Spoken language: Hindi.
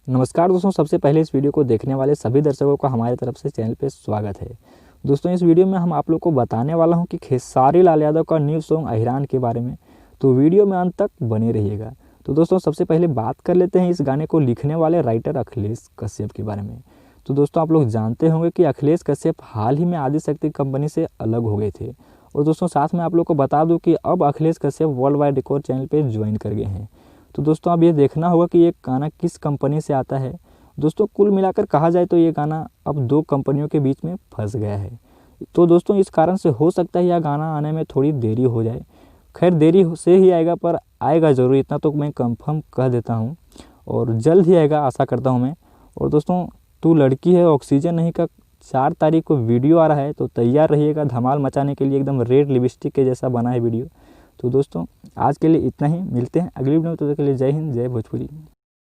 नमस्कार दोस्तों, सबसे पहले इस वीडियो को देखने वाले सभी दर्शकों का हमारी तरफ से चैनल पे स्वागत है। दोस्तों, इस वीडियो में हम आप लोग को बताने वाला हूं कि खेसारी लाल यादव का न्यू सॉन्ग अहिरान के बारे में, तो वीडियो में अंत तक बने रहिएगा। तो दोस्तों, सबसे पहले बात कर लेते हैं इस गाने को लिखने वाले राइटर अखिलेश कश्यप के बारे में। तो दोस्तों, आप लोग जानते होंगे कि अखिलेश कश्यप हाल ही में आदिशक्ति कंपनी से अलग हो गए थे। और दोस्तों, साथ में आप लोग को बता दूँ कि अब Akhilesh Kashyap world wide record channel पर ज्वाइन कर गए हैं। तो दोस्तों, अब ये देखना होगा कि ये गाना किस कंपनी से आता है। दोस्तों, कुल मिलाकर कहा जाए तो ये गाना अब 2 कंपनियों के बीच में फंस गया है। तो दोस्तों, इस कारण से हो सकता है यह गाना आने में थोड़ी देरी हो जाए। खैर, देरी से ही आएगा पर आएगा ज़रूर, इतना तो मैं कंफर्म कह देता हूँ। और जल्द ही आएगा, आशा करता हूँ मैं। और दोस्तों, तू लड़की है ऑक्सीजन नहीं का 4 तारीख को वीडियो आ रहा है, तो तैयार रहिएगा धमाल मचाने के लिए। एकदम रेड लिपस्टिक के जैसा बना है वीडियो। तो दोस्तों, आज के लिए इतना ही। मिलते हैं अगली वीडियो में, तो तब तक के लिए जय हिंद, जय भोजपुरी।